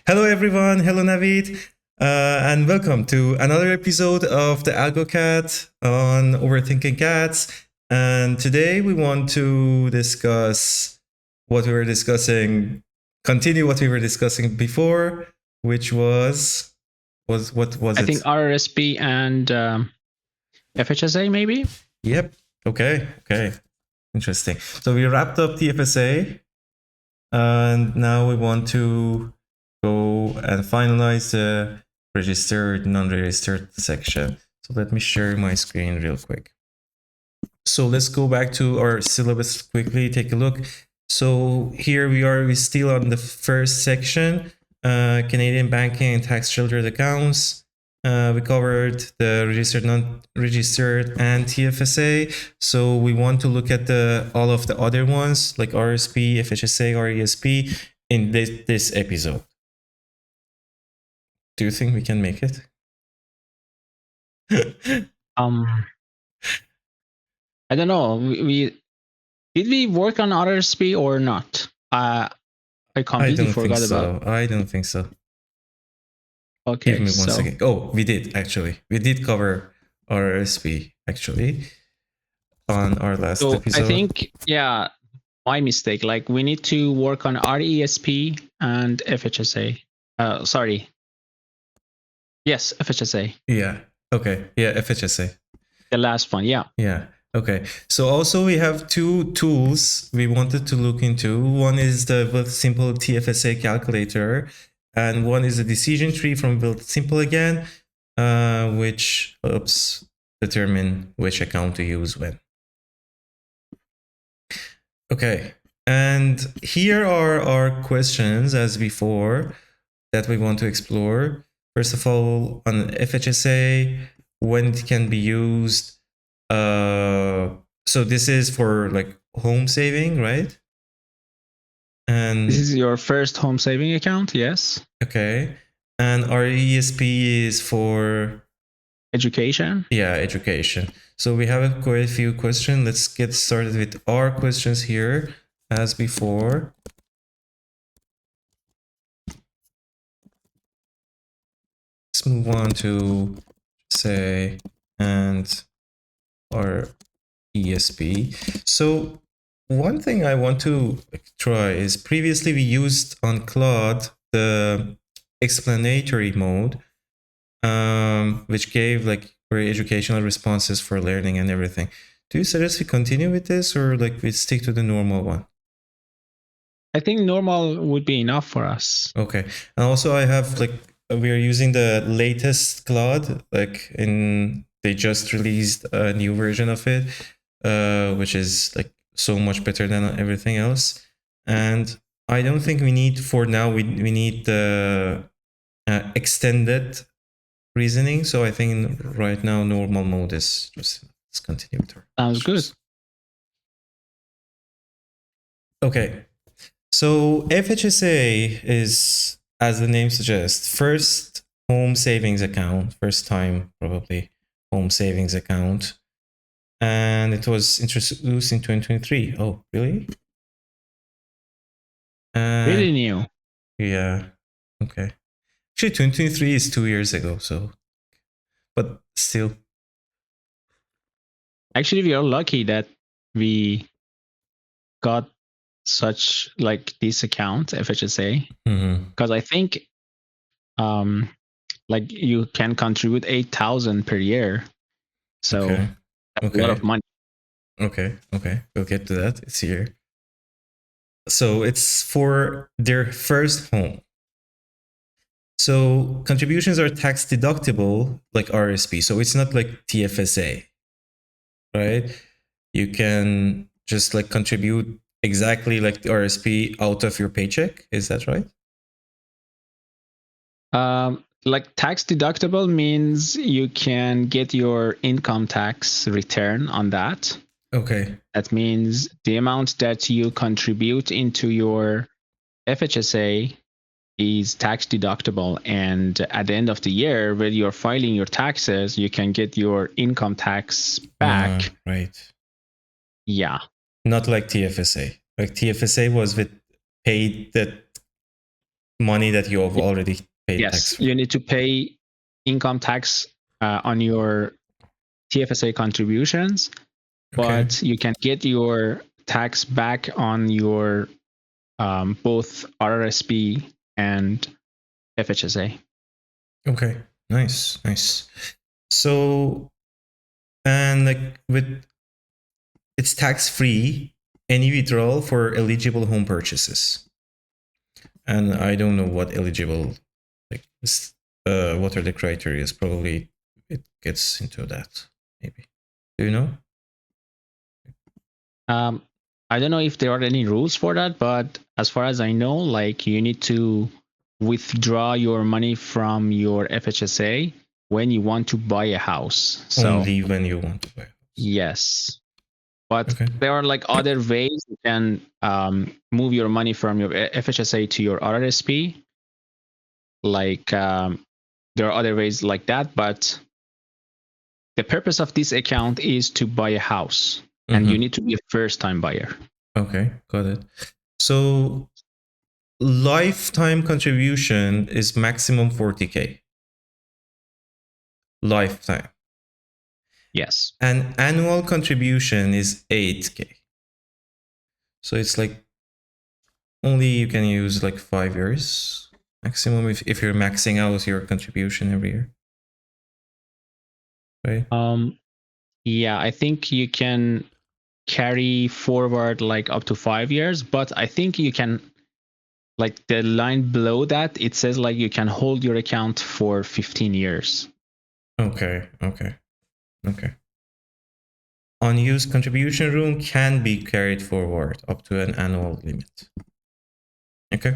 Hello, everyone. Hello, Navid. And welcome to another episode of the AlgoCat on Overthinking Cats. And today we want to discuss what we were discussing, continue what we were discussing before, which was what was I it? think RRSP and FHSA maybe. Yep. Okay. Interesting. So we wrapped up TFSA, and now we want to go and finalize the registered, non-registered section. So let me share my screen real quick. So let's go back to our syllabus quickly, take a look. So here we're still on the first section, Canadian banking and tax sheltered accounts. We covered the registered, non-registered, and TFSA. So we want to look at all of the other ones like RSP, FHSA, RESP in this episode. Do you think we can make it? I don't know. We did we work on RRSP or not? I completely forgot about. I don't think so. Okay, give me 1 second. Oh, we did actually. We did cover RRSP actually on our last episode. I think my mistake. Like we need to work on RESP and FHSA. Sorry. Yes, FHSA. Yeah. Okay. Yeah, FHSA. The last one. Yeah. Yeah. Okay. So also we have two tools we wanted to look into. One is the simple TFSA calculator, and one is a decision tree from Build Simple again, which helps determine which account to use when. Okay. And here are our questions as before that we want to explore. First of all, on FHSA, when it can be used. So this is for like home saving, right? And this is your first home saving account, yes. Okay. And our RESP is for education. Yeah, education. So we have quite a few questions. Let's get started with our questions here as before. Let's move on to say and our ESP. So one thing I want to try is previously we used on Claude the explanatory mode, which gave like very educational responses for learning and everything. Do you suggest we continue with this or like we stick to the normal one? I think normal would be enough for us. Okay. And also I have like, we are using the latest Claude, like they just released a new version of it, which is like so much better than everything else. And I don't think we need, for now, we need the extended reasoning. So I think right now normal mode is just, let's continue with her. Sounds good. Okay. So FHSA is, as the name suggests, first home savings account, first time probably home savings account. And it was introduced in 2023. Oh, really? Really new. Yeah. Okay. Actually, 2023 is 2 years ago. So, but still. Actually, we are lucky that we got such like this account FHSA, because I think like you can contribute 8,000 per year, so that's a lot of money. Okay, we'll get to that. It's here. So it's for their first home. So contributions are tax deductible like RSP. So it's not like TFSA, right? You can just like contribute exactly like the RSP out of your paycheck. Is that right? Like tax deductible means you can get your income tax return on that. Okay. That means the amount that you contribute into your FHSA is tax deductible, and at the end of the year when you're filing your taxes you can get your income tax back. Right. Yeah. Not like TFSA. Like TFSA was with paid that money that you have already paid tax Yes, for. you need to pay income tax on your TFSA contributions, Okay. but you can get your tax back on your both RRSP and FHSA. Okay. Nice. Nice. So, and like with it's tax free any withdrawal for eligible home purchases. And I don't know what eligible, like, what are the criteria? Probably it gets into that. Maybe. Do you know? I don't know if there are any rules for that, but as far as I know, like you need to withdraw your money from your FHSA when you want to buy a house. So Only when you want to buy a house. yes, but Okay. there are like other ways you can move your money from your FHSA to your RRSP. Like there are other ways like that, but the purpose of this account is to buy a house, and you need to be a first-time buyer. Okay, got it. So lifetime contribution is maximum 40K. Lifetime. Yes. And annual contribution is 8K. So it's like only you can use like 5 years maximum if you're maxing out your contribution every year. Right? Yeah, I think you can carry forward like up to 5 years, but I think you can, like the line below that, it says like you can hold your account for 15 years. Okay. Unused contribution room can be carried forward up to an annual limit. Okay.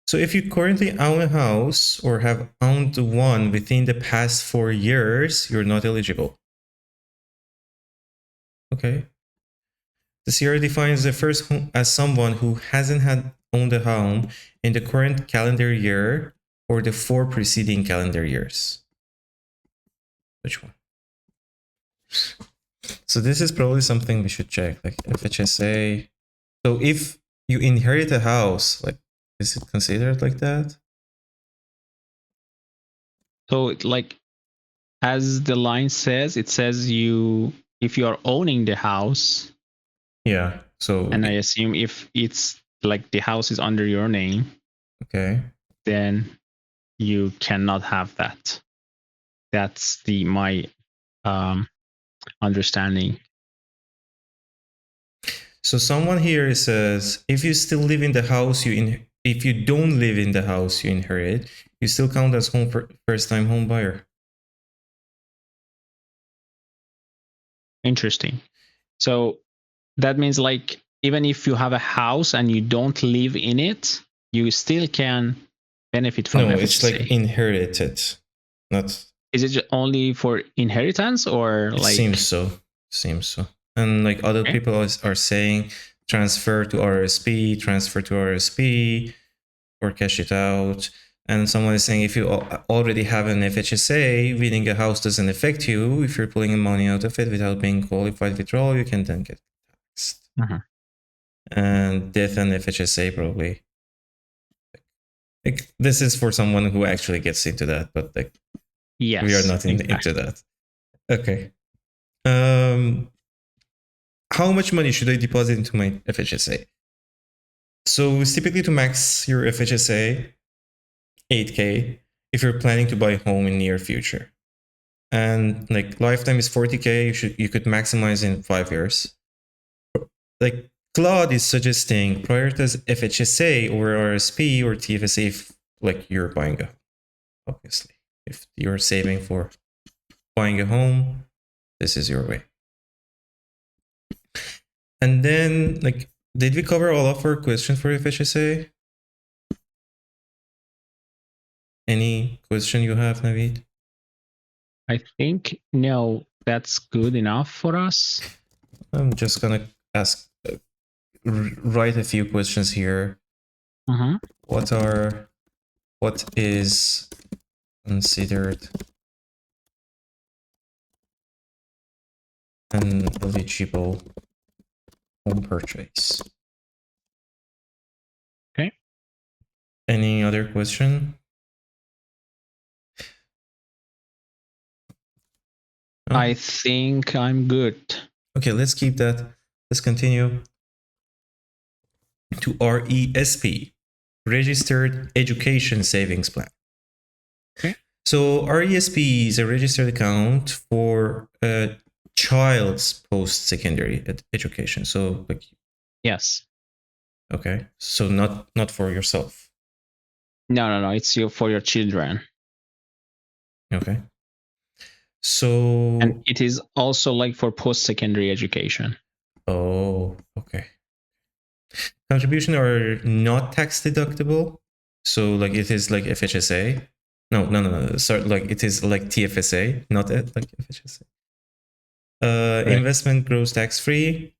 So if you currently own a house or have owned one within the past 4 years, you're not eligible. Okay. The CR defines the first home as someone who hasn't had owned a home in the current calendar year or the 4 preceding calendar years. Which one? So this is probably something we should check, like FHSA. So if you inherit a house, like, is it considered like that? So like as the line says, it says you, if you are owning the house, Yeah. So and I assume if it's like the house is under your name, okay. then you cannot have that. That's my understanding. So someone here says, if you still live in the house if you don't live in the house you inherit, you still count as first-time home buyer. Interesting. So that means like even if you have a house and you don't live in it, you still can benefit from No, FHSA. it's like inherited, not. Is it only for inheritance or It like? seems so. And like other Okay. people are saying, transfer to RRSP, or cash it out. And someone is saying, if you already have an FHSA, winning a house doesn't affect you. If you're pulling money out of it without being qualified withdrawal, you can then get taxed. And death and FHSA probably. Like, this is for someone who actually gets into that, but like, Yes, we are not into that. Okay. How much money should I deposit into my FHSA? So it's typically to max your FHSA 8K if you're planning to buy a home in near future. And like lifetime is 40K, you could maximize in 5 years. Like Claude is suggesting prioritize FHSA over RSP or TFSA if like you're buying a home. Obviously, if you're saving for buying a home, this is your way. And then, like, did we cover all of our questions for FHSA? Any question you have, Naveed? I think no, that's good enough for us. I'm just gonna ask, write a few questions here. What is considered an eligible home purchase? Okay. Any other question? Oh. I think I'm good. Okay, let's keep that. Let's continue to RESP, Registered Education Savings Plan. Okay. So RESP is a registered account for a child's post-secondary education. So like, Yes. okay, so not for yourself. No. It's for your children. Okay. So and it is also like for post-secondary education. Oh, okay. Contribution are not tax deductible. So like it is like FHSA. No. Sorry, like it is like TFSA, not like FHSA. Investment grows tax free.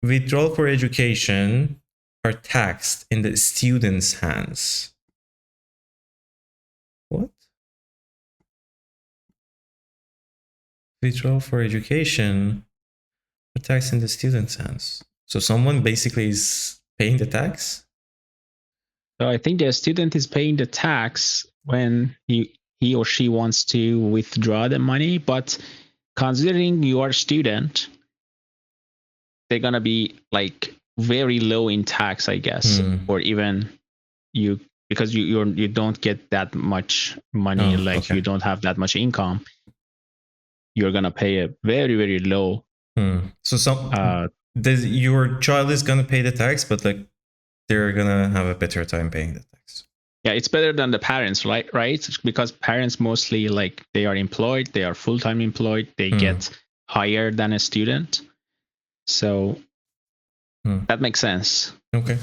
Withdrawal for education are taxed in the student's hands. What? Withdrawal for education are taxed in the student's hands. So someone basically is paying the tax? So I think the student is paying the tax when he or she wants to withdraw the money, but considering you are a student, they're gonna be like very low in tax, I guess, or even you, because you don't get that much money, you don't have that much income, you're gonna pay a very, very low. So your child is gonna pay the tax, but like they're gonna have a better time paying the tax. Yeah, it's better than the parents, right? Because parents mostly like they are employed, they are full-time employed, they get higher than a student. So that makes sense. Okay.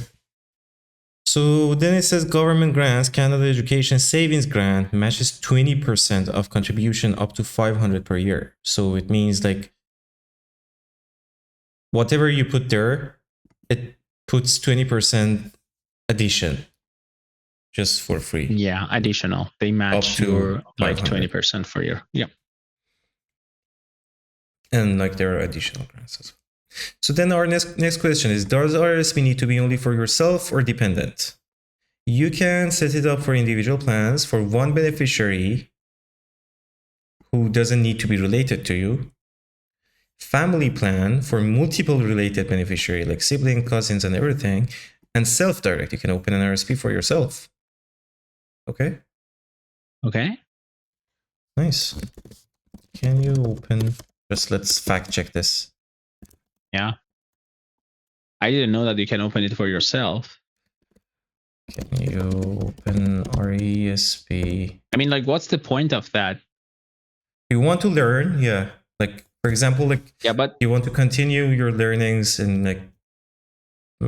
So then it says government grants, Canada Education Savings Grant matches 20% of contribution up to $500 per year. So it means like whatever you put there, it puts 20% addition just for free. Yeah, additional. They match your like 20% for your, yeah. And like there are additional grants as well. So then our next question is, does RRSP need to be only for yourself or dependent? You can set it up for individual plans for one beneficiary who doesn't need to be related to you. Family plan for multiple related beneficiary like siblings, cousins, and everything. And self-direct, you can open an RRSP for yourself. Okay? Okay. Nice. Can you open, just let's fact check this. Yeah. I didn't know that you can open it for yourself. Can you open RESP? I mean, like, what's the point of that? You want to learn, yeah. Like, for example, like, yeah, but you want to continue your learnings and like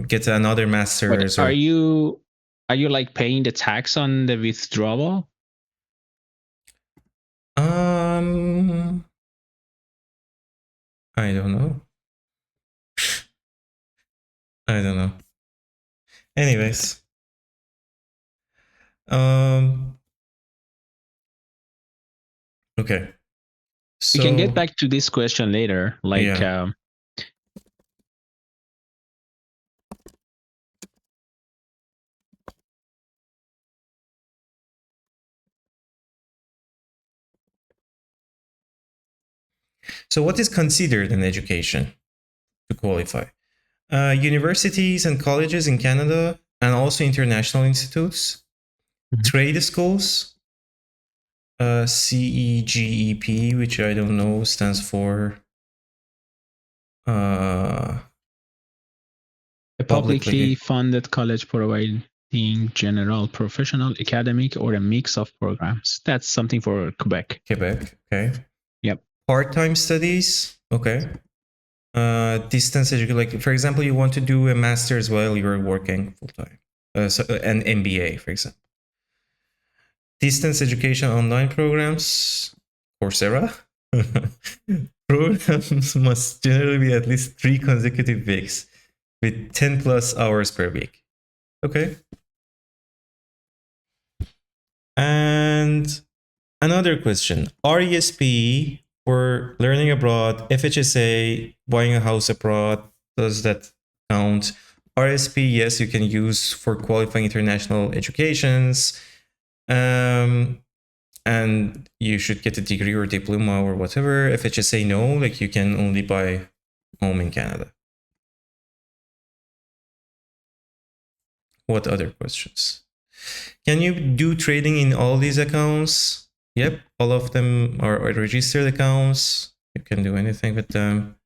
get another master's. Are you like paying the tax on the withdrawal? I don't know. I don't know. Anyways. Okay. So we can get back to this question later. Like, yeah. So what is considered an education to qualify? Universities and colleges in Canada and also international institutes, trade schools, CEGEP, which I don't know, stands for a publicly funded college providing general, professional, academic, or a mix of programs. That's something for Quebec. Quebec, okay. Yep. Part-time studies, okay. Distance education, like for example, you want to do a master's while you're working full-time. So an MBA, for example. Distance education online programs, Coursera. Programs must generally be at least 3 consecutive weeks with 10 plus hours per week. Okay. And another question, RESP for learning abroad, FHSA, buying a house abroad, does that count? RSP, yes, you can use for qualifying international educations. And you should get a degree or diploma or whatever. FHSA, no, like you can only buy home in Canada. What other questions? Can you do trading in all these accounts? Yep, all of them are registered accounts. You can do anything with them.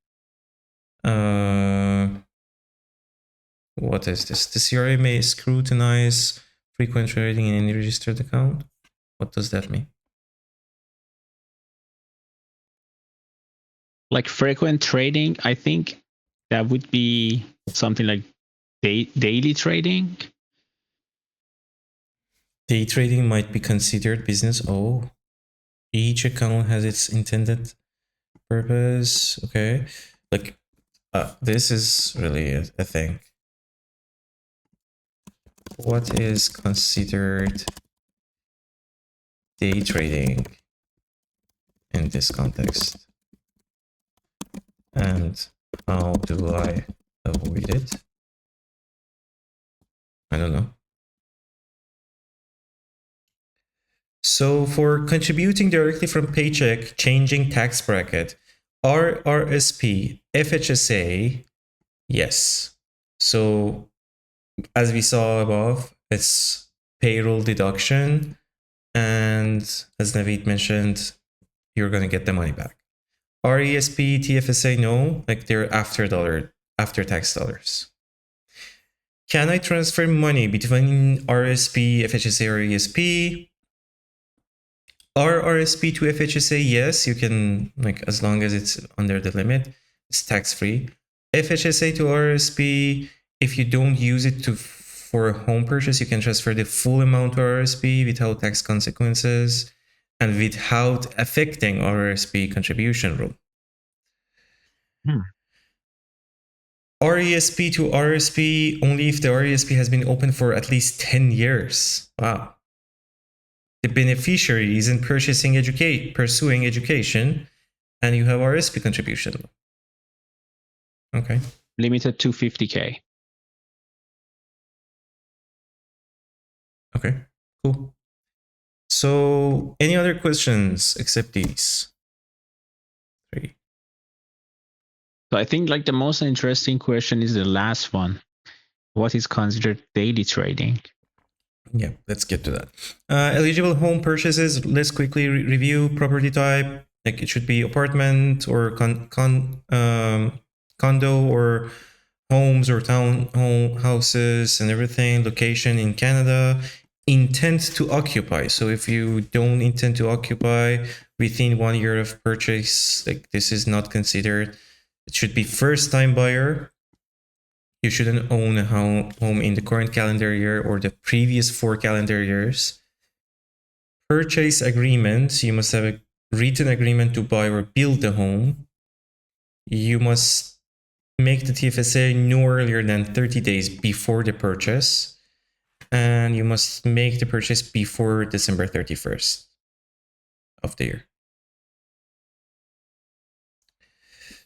What is this? The CRA may scrutinize frequent trading in any registered account. What does that mean? Like frequent trading, I think that would be something like daily trading. Day trading might be considered business. Oh, each account has its intended purpose. Okay, like this is really a thing. What is considered day trading in this context? And how do I avoid it? I don't know. So for contributing directly from paycheck, changing tax bracket, RRSP, FHSA, yes. So as we saw above, it's payroll deduction. And as Naveed mentioned, you're going to get the money back. RESP, TFSA, no, like they're after tax dollars. Can I transfer money between RSP, FHSA, or RESP? RRSP to FHSA, yes, you can, like as long as it's under the limit, it's tax free. FHSA to RRSP, if you don't use it for a home purchase, you can transfer the full amount to RRSP without tax consequences and without affecting RRSP contribution rule. RESP to RRSP only if the RESP has been open for at least 10 years. Wow. The beneficiary isn't pursuing education, and you have RSP contribution. Okay. Limited to 50K. Okay, cool. So any other questions except these 3? So I think like the most interesting question is the last one. What is considered daily trading? Yeah, let's get to that. Eligible home purchases, let's quickly review property type. Like it should be apartment or condo or homes or houses and everything. Location in Canada. Intent to occupy. So if you don't intend to occupy within 1 year of purchase, like this is not considered. It should be first time buyer. You shouldn't own a home in the current calendar year or the previous 4 calendar years. Purchase agreement, you must have a written agreement to buy or build the home. You must make the TFSA no earlier than 30 days before the purchase. And you must make the purchase before December 31st of the year.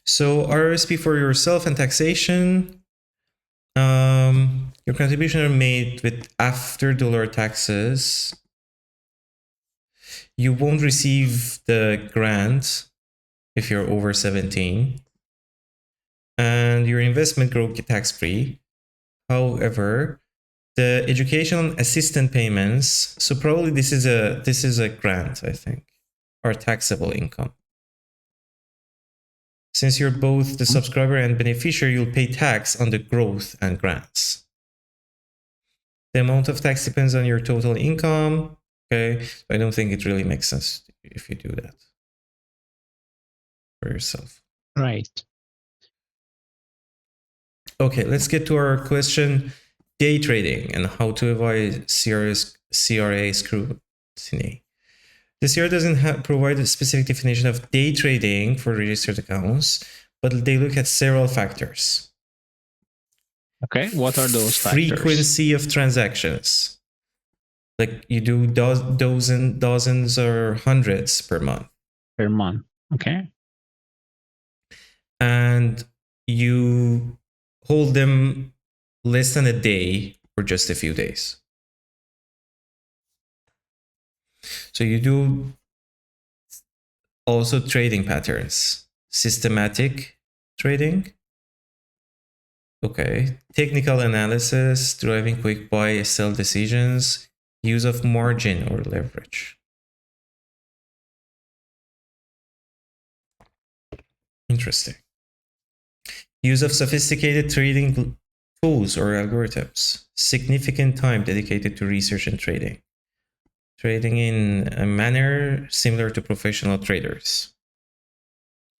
So RSP for yourself and taxation. Your contribution are made with after dollar taxes. You won't receive the grant if you're over 17. And your investment growth tax-free. However, the educational assistance payments, so probably this is a grant, I think, or taxable income. Since you're both the subscriber and beneficiary, you'll pay tax on the growth and grants. The amount of tax depends on your total income. Okay, I don't think it really makes sense if you do that for yourself. Right. Okay, let's get to our question: day trading and how to avoid CRA scrutiny. The CRA doesn't provide a specific definition of day trading for registered accounts, but they look at several factors. Okay, what are those frequency factors? of transactions. Like you do dozens or hundreds per month. Per month, okay. And you hold them less than a day or just a few days. So you do also trading patterns, systematic trading. Okay, technical analysis, driving quick buy, sell decisions, use of margin or leverage. Interesting. Use of sophisticated trading tools or algorithms, significant time dedicated to research and trading. Trading in a manner similar to professional traders.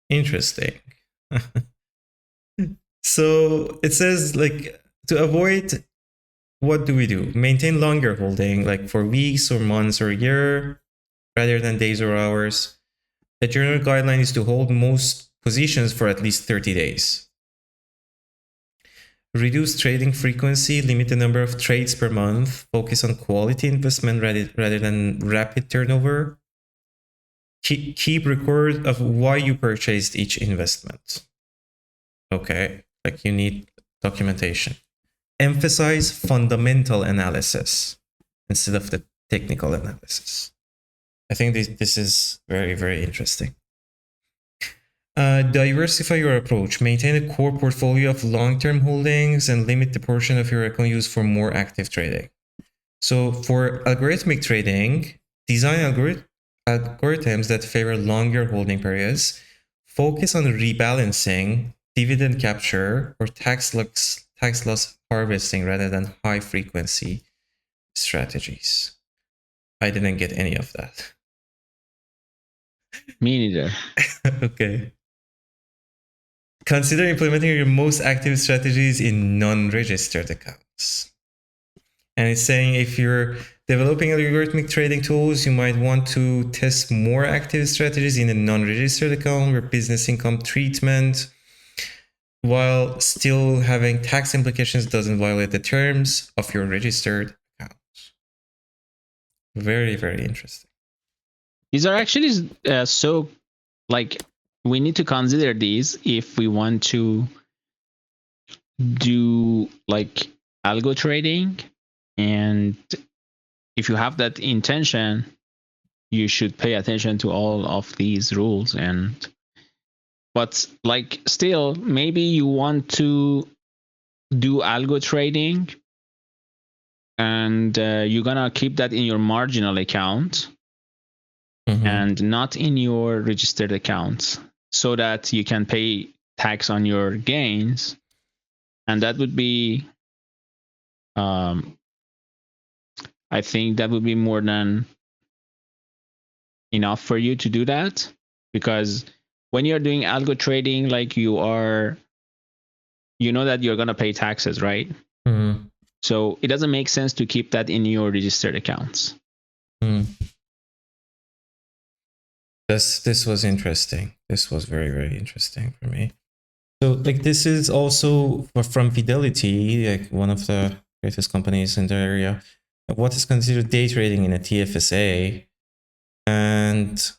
Interesting. So it says, like, to avoid, what do we do? Maintain longer holding, like for weeks or months or a year, rather than days or hours. The general guideline is to hold most positions for at least 30 days. Reduce trading frequency, limit the number of trades per month, focus on quality investment rather than rapid turnover. Keep record of why you purchased each investment. Okay, like you need documentation. Emphasize fundamental analysis instead of the technical analysis. I think this is very, very interesting. Diversify your approach. Maintain a core portfolio of long-term holdings and limit the portion of your account used for more active trading. So for algorithmic trading, design algorithms that favor longer holding periods, focus on rebalancing, dividend capture, or tax loss harvesting rather than high frequency strategies. I didn't get any of that. Me neither. Okay. Consider implementing your most active strategies in non-registered accounts. And it's saying if you're developing algorithmic trading tools, you might want to test more active strategies in a non-registered account where business income treatment, while still having tax implications, doesn't violate the terms of your registered accounts. Very, very interesting. These are actually so, like, we need to consider these if we want to do like algo trading. And if you have that intention, you should pay attention to all of these rules. But like, still, maybe you want to do algo trading and you're gonna keep that in your marginal account and not in your registered accounts, so that you can pay tax on your gains. And that would be, I think that would be more than enough for you to do that, because when you're doing algo trading, like, you know that you're going to pay taxes, right? So it doesn't make sense to keep that in your registered accounts. This was interesting. This was very, very interesting for me. So, like, this is also from Fidelity, like one of the greatest companies in the area. What is considered day trading in a TFSA, and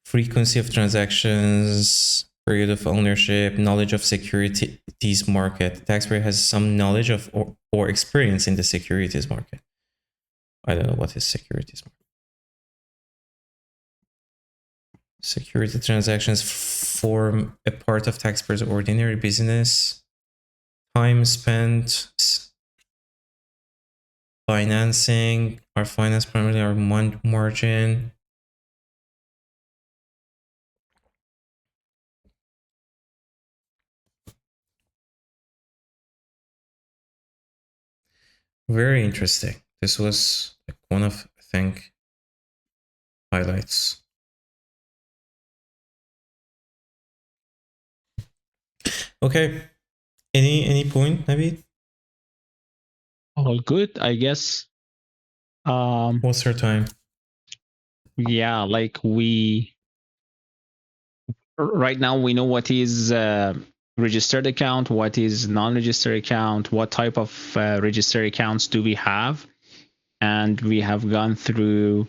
frequency of transactions, period of ownership, knowledge of securities market. The taxpayer has some knowledge of or experience in the securities market. I don't know what is securities market. Security transactions form a part of taxpayers' ordinary business. Time spent financing, our finance primarily our margin. Very interesting. This was like one of, I think, highlights. Okay. Any point, Navid? All good, I guess. What's our time? Yeah, like, right now we know what is registered account, what is non-registered account, what type of registered accounts do we have, and we have gone through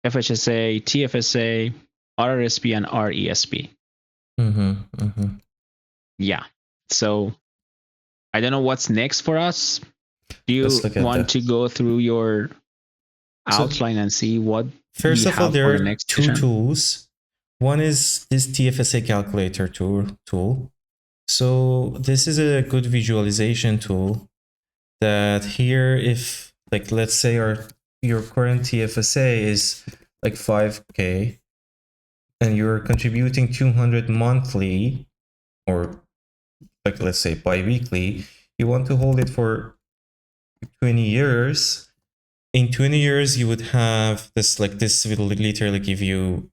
FHSA, TFSA, RRSP, and RESP. Yeah. So I don't know what's next for us. Do you Let's look at want that. to go through your outline and see what First we of all, have there for the are next two session? tools. One is this TFSA calculator tool. So this is a good visualization tool that here, if like, let's say your current TFSA is like 5K and you're contributing 200 monthly, or like, let's say bi-weekly, you want to hold it for 20 years. In 20 years, you would have this, like this will literally give you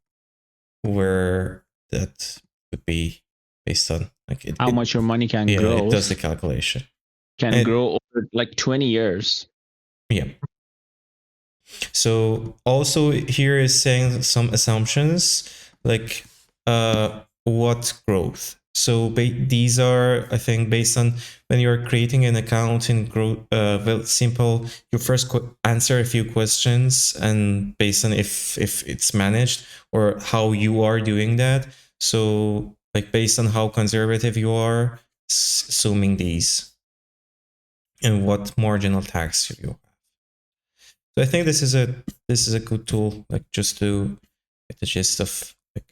where that would be based on like How much your money can grow? it does the calculation. Can grow over like 20 years. Yeah. So also here is saying some assumptions like what growth. So these are, I think, based on when you're creating an account in growth, well, simple. You first answer a few questions, and based on if it's managed or how you are doing that. So like based on how conservative you are, assuming these, and what marginal tax you have. So I think this is a good tool, like just to get the gist of like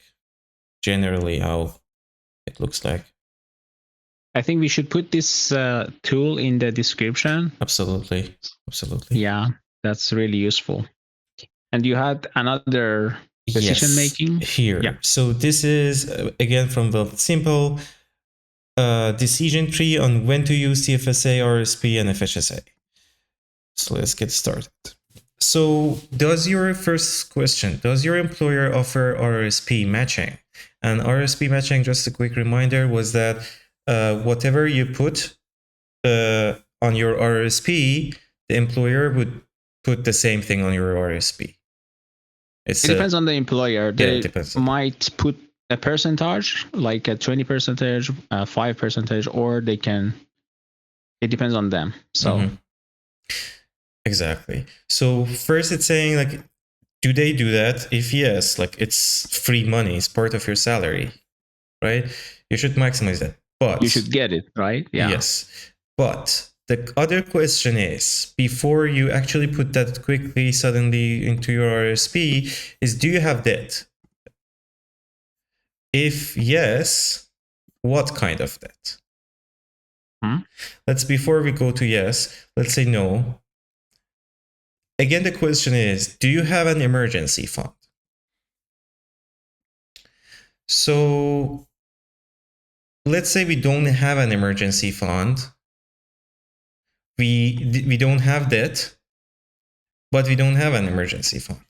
generally how it looks like. I think we should put this tool in the description. Absolutely. Yeah, that's really useful. And you had another decision making here. Yeah. So this is again from the simple decision tree on when to use TFSA, RRSP, and FHSA. So let's get started. So does your first question, does your employer offer RRSP matching? And RRSP matching, just a quick reminder, was that whatever you put on your RRSP, the employer would put the same thing on your RRSP. It depends on the employer. They might put a percentage, like a 20%, 5%, or they can, it depends on them. So exactly. So first it's saying like, do they do that? If yes, like it's free money, it's part of your salary, right? You should maximize that. But you should get it, right? Yeah. Yes. But the other question is, before you actually put that quickly suddenly into your RSP, is do you have debt? If yes, what kind of debt? Before we go to yes, let's say no. Again, the question is, do you have an emergency fund? So let's say we don't have an emergency fund. We don't have debt, but we don't have an emergency fund.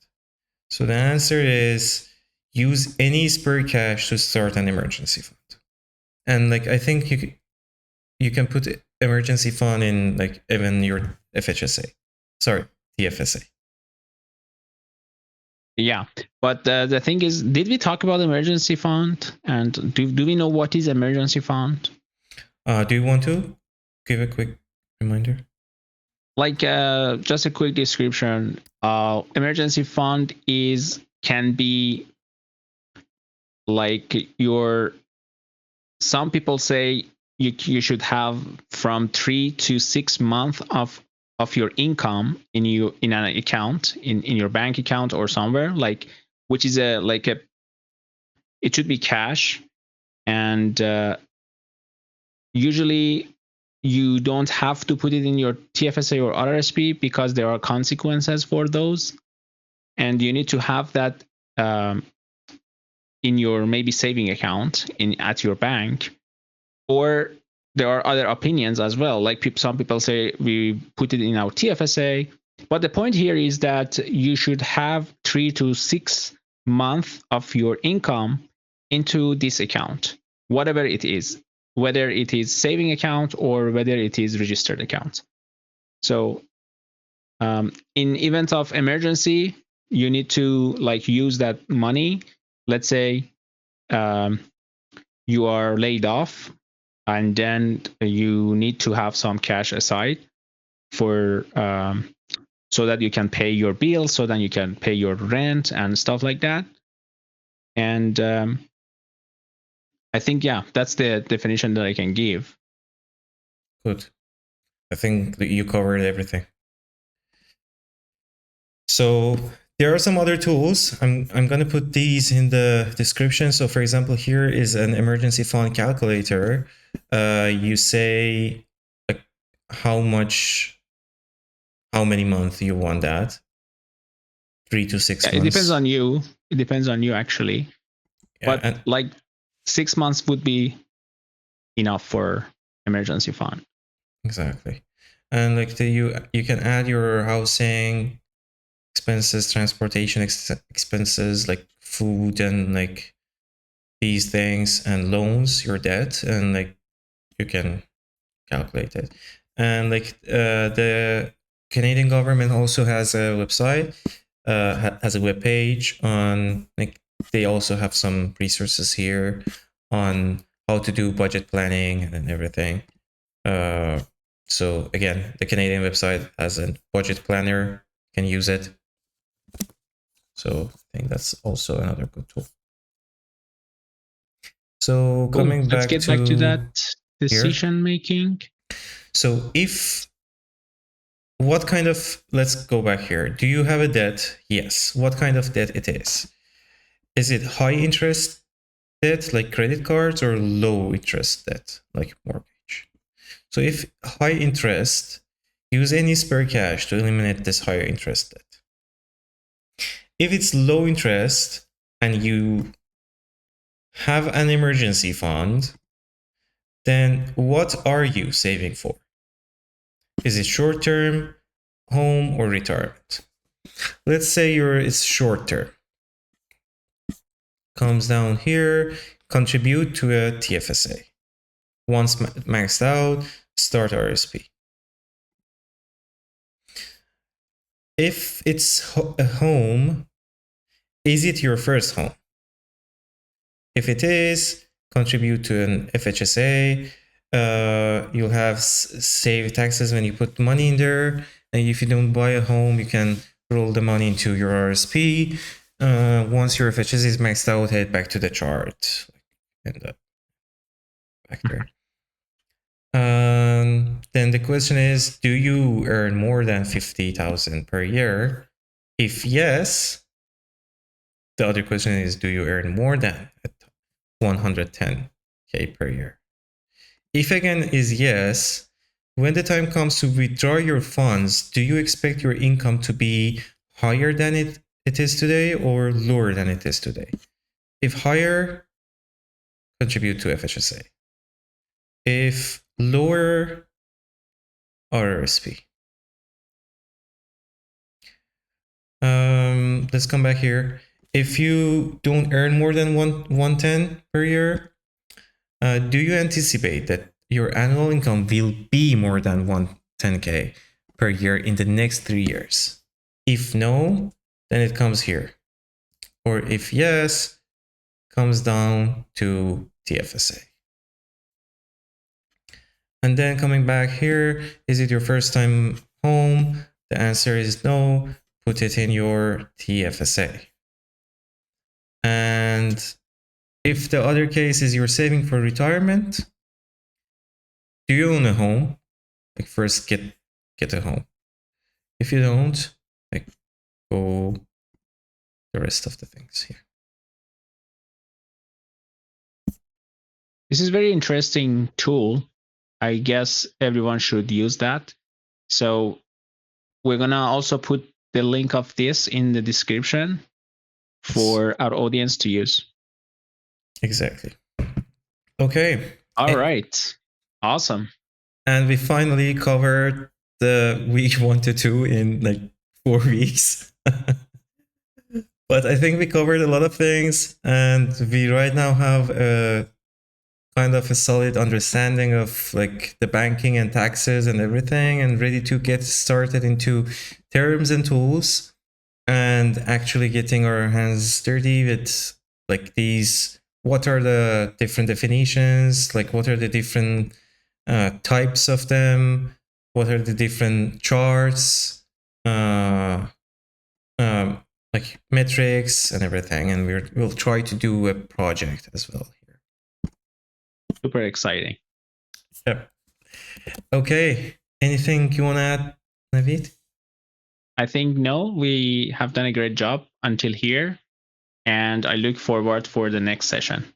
So the answer is use any spare cash to start an emergency fund. And like I think you can put emergency fund in like even your FHSA. Sorry, TFSA. Yeah, but the thing is, did we talk about emergency fund? And do we know what is emergency fund? Do you want to give a quick reminder? Like just a quick description. Emergency fund can be like some people say you should have from 3 to 6 months of your income in an account in your bank account or somewhere, like, which is it should be cash. And usually you don't have to put it in your TFSA or RRSP because there are consequences for those, and you need to have that in your maybe saving account at your bank. Or there are other opinions as well, like some people say we put it in our TFSA, but the point here is that you should have 3 to 6 months of your income into this account, whatever it is, whether it is saving account or whether it is registered account. So in event of emergency, you need to like use that money. Let's say you are laid off, and then you need to have some cash aside for so that you can pay your bills, so that you can pay your rent and stuff like that. And I think, yeah, that's the definition that I can give. good. I think that you covered everything. So there are some other tools. I'm going to put these in the description. So for example, here is an emergency fund calculator. You say like how many months you want that. 3 to 6 months. It depends on you. It depends on you actually. Yeah, but like 6 months would be enough for emergency fund. Exactly. And like you can add your housing expenses, transportation expenses, like food and like these things, and loans, your debt, and like you can calculate it. And like the Canadian government also has a website, has a web page on like they also have some resources here on how to do budget planning and everything. So again, the Canadian website has a budget planner, you can use it. So I think that's also another good tool. So cool. coming Let's back get back to that decision making. So what kind of, let's go back here. Do you have a debt? Yes. What kind of debt it is? Is it high interest debt like credit cards, or low interest debt like mortgage? So if high interest, use any spare cash to eliminate this higher interest debt. If it's low interest and you have an emergency fund, then what are you saving for? Is it short-term, home, or retirement? Let's say it's short-term. Comes down here, contribute to a TFSA. Once maxed out, start RSP. If it's a home, is it your first home? If it is, contribute to an FHSA. You'll have save taxes when you put money in there. And if you don't buy a home, you can roll the money into your RSP. Once your FHSA is maxed out, head back to the chart. And back there. Then the question is, do you earn more than 50,000 per year? If yes, the other question is, do you earn more than 110K per year? If again is yes, when the time comes to withdraw your funds, do you expect your income to be higher than it is today or lower than it is today? If higher, contribute to FHSA. If lower, RRSP. Let's come back here. If you don't earn more than 110 per year, do you anticipate that your annual income will be more than 110K per year in the next 3 years? If no, then it comes here. Or if yes, comes down to TFSA. And then coming back here, is it your first time home? The answer is no. Put it in your TFSA. And if the other case is you're saving for retirement, do you own a home? Like first get a home. If you don't, like go the rest of the things here. This is a very interesting tool. I guess everyone should use that. So we're gonna also put the link of this in the description for our audience to use. Exactly. Okay. All right. Awesome. And we finally covered the week 1 to 2 in like 4 weeks. But I think we covered a lot of things, and we right now have a kind of a solid understanding of like the banking and taxes and everything, and ready to get started into terms and tools and actually getting our hands dirty with like these. What are the different definitions? Like what are the different types of them? What are the different charts? Like metrics and everything, and we'll try to do a project as well here. Super exciting. Yep. Okay. Anything you want to add, Navid? I think no, we have done a great job until here, and I look forward for the next session.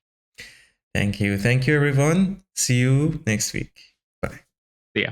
Thank you. Thank you, everyone. See you next week. Bye. See ya.